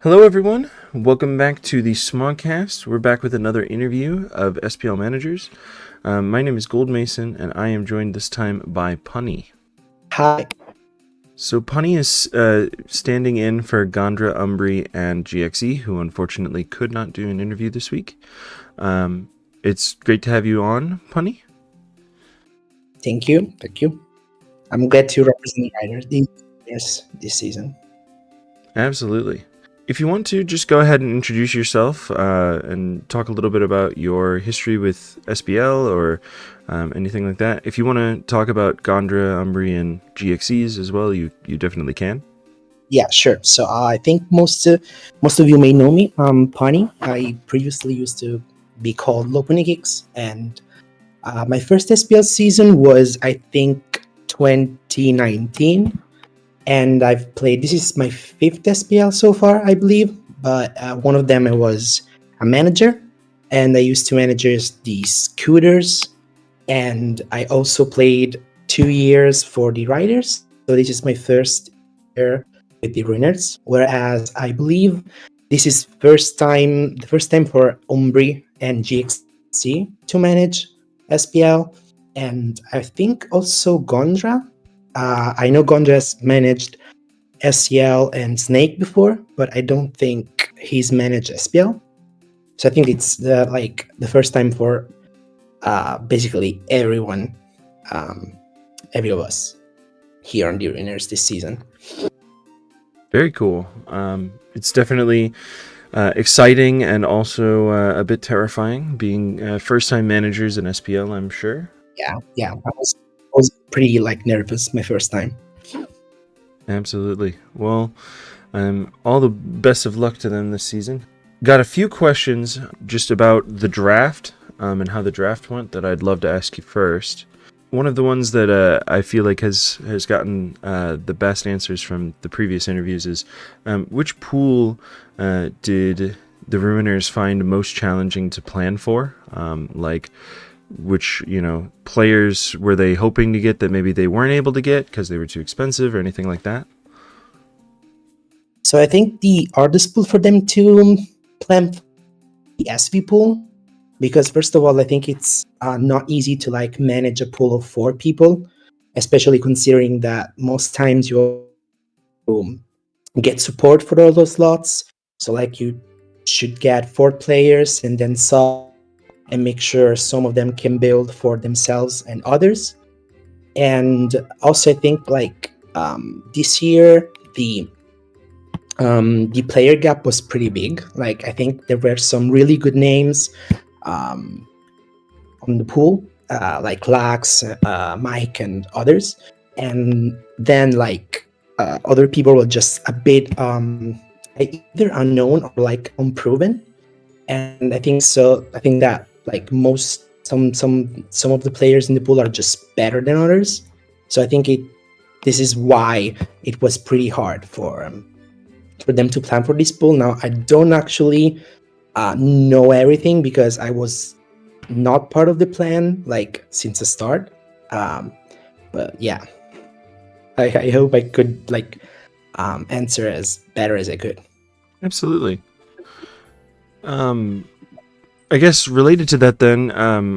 Hello, everyone. Welcome back to the Smogcast. We're back with another interview of SPL managers. My name is Gold Mason, and I am joined this time by Punny. Hi. So Punny is standing in for Gondra, Umbri, and GXE, who unfortunately could not do an interview this week. It's great to have you on, Punny. Thank you. I'm glad to represent Riders this season. Absolutely. If you want to, just go ahead and introduce yourself and talk a little bit about your history with SPL or anything like that. If you want to talk about Gondra, Umbri, and GXEs as well, you definitely can. Yeah, sure. So I think most of you may know me. Punny. I previously used to be called Lopunigix, and my first SPL season was, I think, 2019. And I've played, this is my 5th SPL so far, I believe, but one of them I was a manager, and I used to manage the scooters, and I also played 2 years for the riders, so this is my first year with the runners, whereas I believe this is the first time for Umbri and GXC to manage SPL, and I think also Gondra. I know Gondra has managed SCL and Snake before, but I don't think he's managed SPL. So I think it's the first time for basically everyone, every of us here on the Arenas this season. Very cool. It's definitely exciting and also a bit terrifying being first-time managers in SPL, I'm sure. Yeah. I was pretty nervous my first time. Absolutely. Well, all the best of luck to them this season. Got a few questions just about the draft and how the draft went that I'd love to ask you first. One of the ones that I feel like has gotten the best answers from the previous interviews is which pool did the Ruiners find most challenging to plan for? Which players were they hoping to get that maybe they weren't able to get because they were too expensive or anything like that? So I think the hardest pool for them to plan the SV pool, because first of all, I think it's not easy to manage a pool of 4 people, especially considering that most times you get support for all those slots. So you should get 4 players and then solve and make sure some of them can build for themselves and others. And also I think this year the player gap was pretty big. I think there were some really good names on the pool, like Lax, Mike, and others. And then other people were just a bit either unknown or unproven. And I think that most some of the players in the pool are just better than others. So I think this is why it was pretty hard for them to plan for this pool. Now I don't actually know everything because I was not part of the plan since the start. But yeah, I hope I could answer as better as I could. Absolutely. I guess related to that then,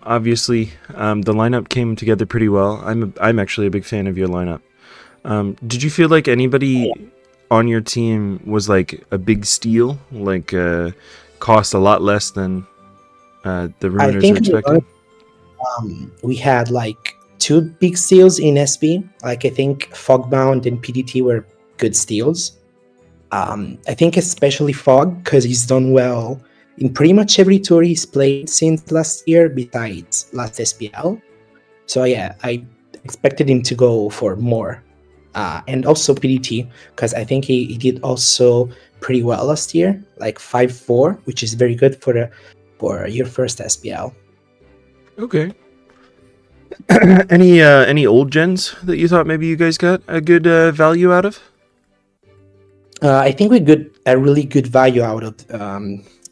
obviously the lineup came together pretty well. I'm actually a big fan of your lineup. Did you feel like anybody on your team was a big steal, cost a lot less than the Ruiners are expecting? We had 2 big steals in SB. I think Fogbound and PDT were good steals. I think especially Fog, because he's done well in pretty much every tour he's played since last year, besides last SPL. So yeah, I expected him to go for more. And also PDT, because I think he did also pretty well last year, 5-4, which is very good for your first SPL. Okay. Any old gens that you thought maybe you guys got a good value out of? I think we got a really good value out of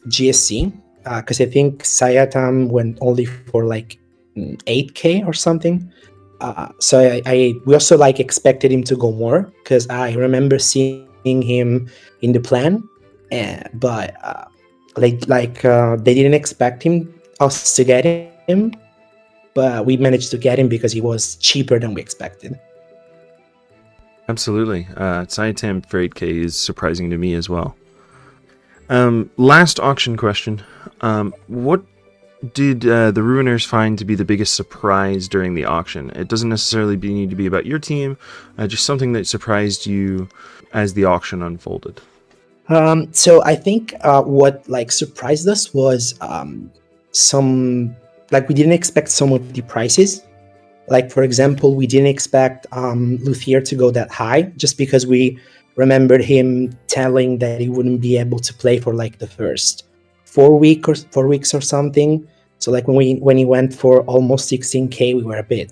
GSC, because I think Sayatam went only for 8K or something. So we also expected him to go more, because I remember seeing him in the plan, but they didn't expect us to get him, but we managed to get him because he was cheaper than we expected. Absolutely. Saitam for 8K is surprising to me as well. Last auction question. What did the Ruiners find to be the biggest surprise during the auction? It doesn't necessarily need to be about your team, just something that surprised you as the auction unfolded. So I think what surprised us was we didn't expect some of the prices. Like, for example, we didn't expect Luthier to go that high, just because we remembered him telling that he wouldn't be able to play for like the first 4 weeks or something. So like when he went for almost 16K, we were a bit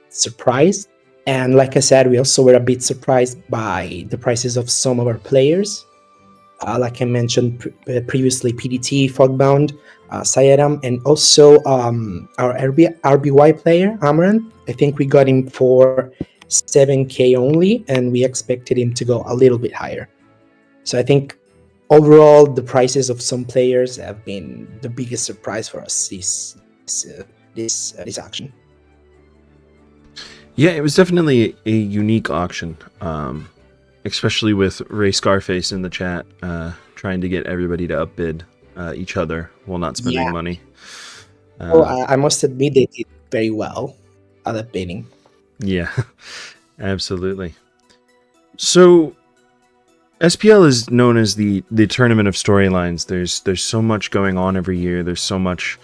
surprised. And like I said, we also were a bit surprised by the prices of some of our players. Like I mentioned previously, PDT, Fogbound, Sayadam, and also our RBY player, Amaranth. I think we got him for 7K only, and we expected him to go a little bit higher. So I think overall, the prices of some players have been the biggest surprise for us this auction. Yeah, it was definitely a unique auction. Especially with Ray Scarface in the chat, trying to get everybody to upbid each other while not spending money. I must admit they did very well at upbidding. Yeah, absolutely. So SPL is known as the tournament of storylines. There's so much going on every year. There's so much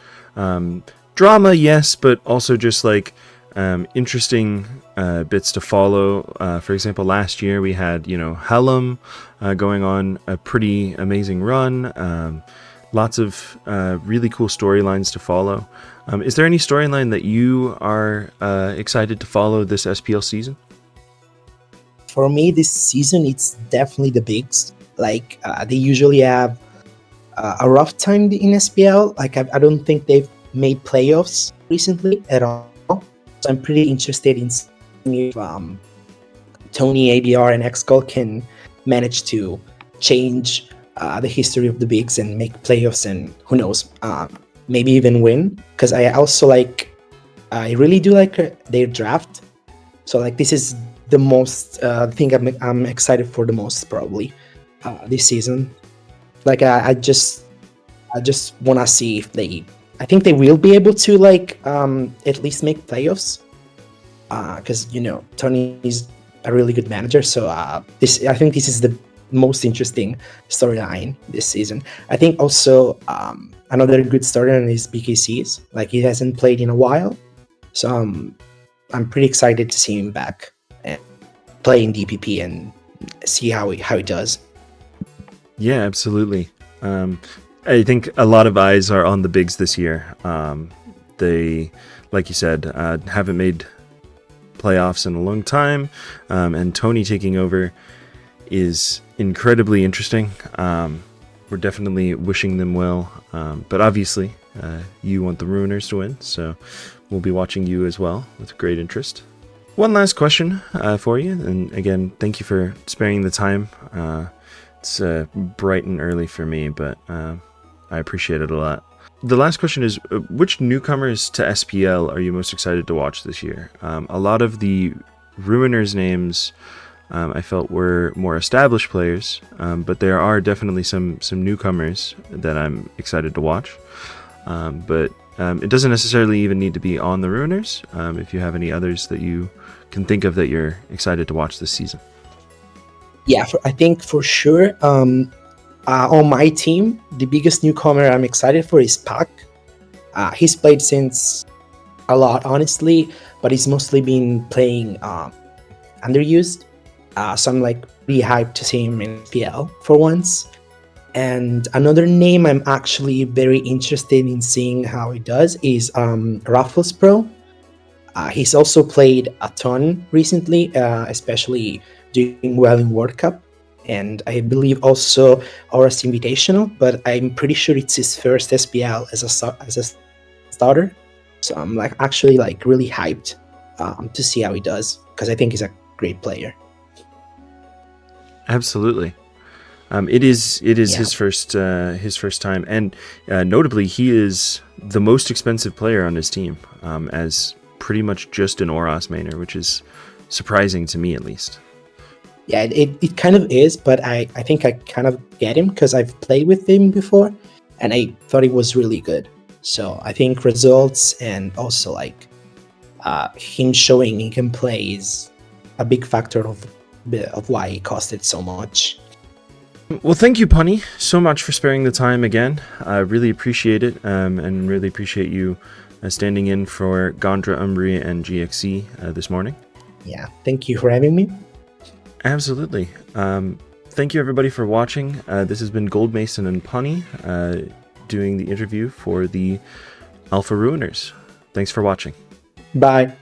drama, yes, but also just like interesting bits to follow. For example, last year we had, Hallam going on a pretty amazing run. Lots of really cool storylines to follow. Is there any storyline that you are excited to follow this SPL season? For me, this season, it's definitely the bigs. Like, they usually have a rough time in SPL. Like, I don't think they've made playoffs recently at all. So I'm pretty interested in seeing if Tony, ABR, and XCall can manage to change the history of the bigs and make playoffs, and who knows, maybe even win. Because I also I really do like their draft. So like this is the most thing I'm excited for the most probably this season. Like I just want to see if I think they will be able to at least make playoffs, because Tony is a really good manager. So I think this is the most interesting storyline this season. I think also another good storyline is BKC's. Like, he hasn't played in a while, so I'm pretty excited to see him back and play in DPP and see how he does. Yeah, absolutely. I think a lot of eyes are on the bigs this year. They, like you said, haven't made playoffs in a long time, and Tony taking over is incredibly interesting. We're definitely wishing them well, but obviously you want the Ruiners to win, so we'll be watching you as well with great interest. One last question for you, and again, thank you for sparing the time. It's bright and early for me, but I appreciate it a lot. The last question is, which newcomers to SPL are you most excited to watch this year? A lot of the Ruiners names I felt were more established players, but there are definitely some newcomers that I'm excited to watch. But it doesn't necessarily even need to be on the Ruiners. If you have any others that you can think of that you're excited to watch this season. Yeah, I think for sure on my team, the biggest newcomer I'm excited for is Pak. He's played since a lot, honestly, but he's mostly been playing underused. So I'm really hyped to see him in PL for once. And another name I'm actually very interested in seeing how he does is Raffles Pro. He's also played a ton recently, especially doing well in World Cup, and I believe also Auras Invitational, but I'm pretty sure it's his first SPL as a starter. So I'm actually really hyped to see how he does, because I think he's a great player. Absolutely. It is Yeah. his first time, and notably, he is the most expensive player on his team, as pretty much just an Oros mainer, which is surprising to me at least. Yeah, it kind of is, but I think I kind of get him because I've played with him before, and I thought it was really good. So I think results and also like him showing he can play is a big factor of why it costed so much. Well, thank you, Punny, so much for sparing the time again. I really appreciate it, and really appreciate you standing in for Gondra, Umbria, and GXE this morning. Yeah, thank you for having me. Absolutely. Thank you, everybody, for watching. This has been Gold Mason and Punny doing the interview for the Alpha Ruiners. Thanks for watching. Bye.